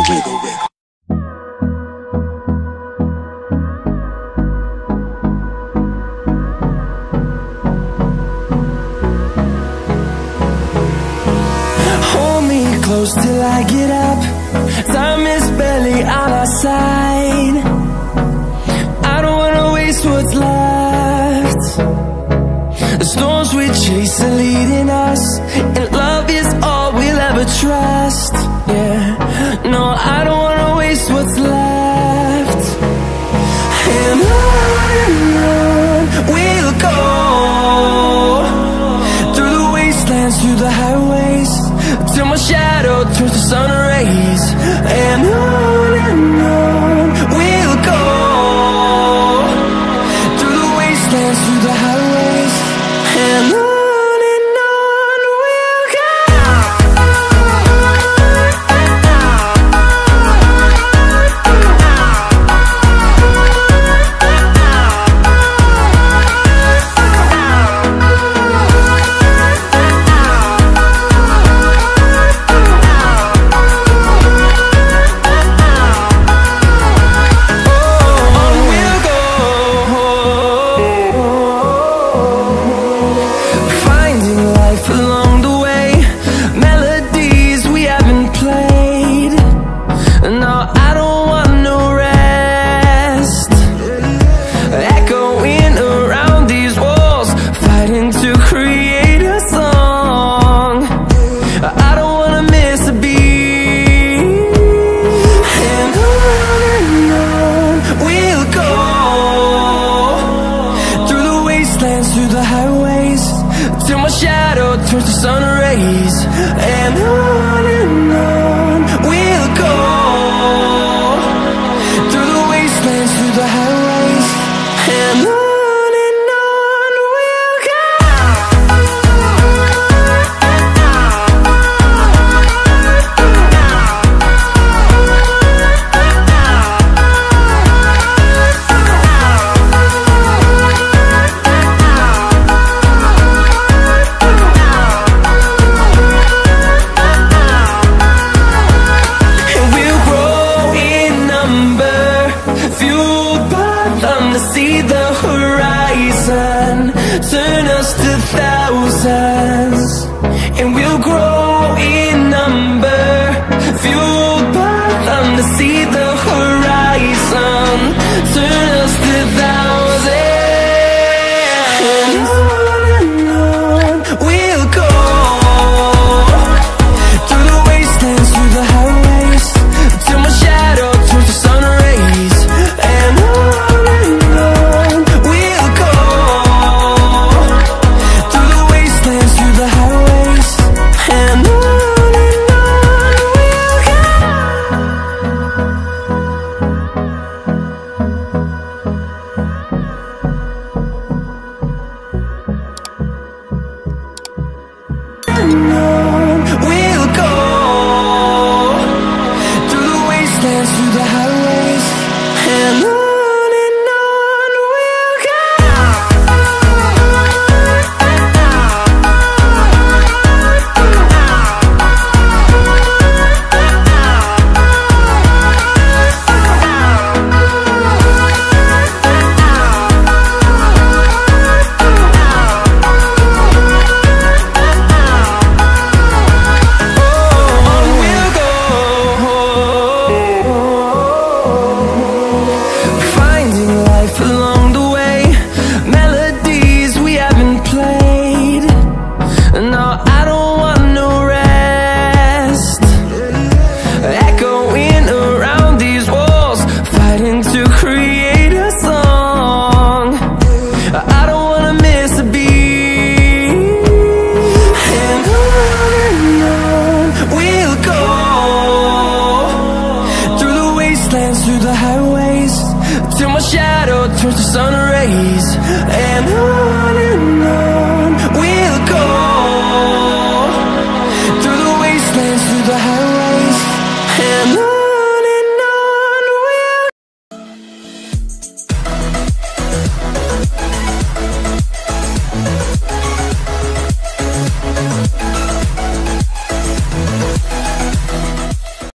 wiggle, wiggle, wiggle. Hold me close till I get up. Time is barely on our side. I don't wanna waste what's left. The storms we chase are leading us, and love is all we'll ever trust. Yeah, no, I don't wanna waste what's left. And on we'll go, through the wastelands, through the highways, till my shadow turns to sun rays. And on we'll go, through the wastelands, through the highways, and on we'll go. Through the highways, till my shadow turns to sun rays. And on we'll go, through the wastelands, through the highways, and on we'll go. See the horizon, turn us to thousands, and we'll grow in number, fueled by them. To see the horizon, turn us to thousands, and on we'll go, through the wastelands, through the highways, till my shadow turns to sun rays. And we'll go, through the wastelands, through the highways, and on we'll go. Through the highways, till my shadow turns to sun rays. And on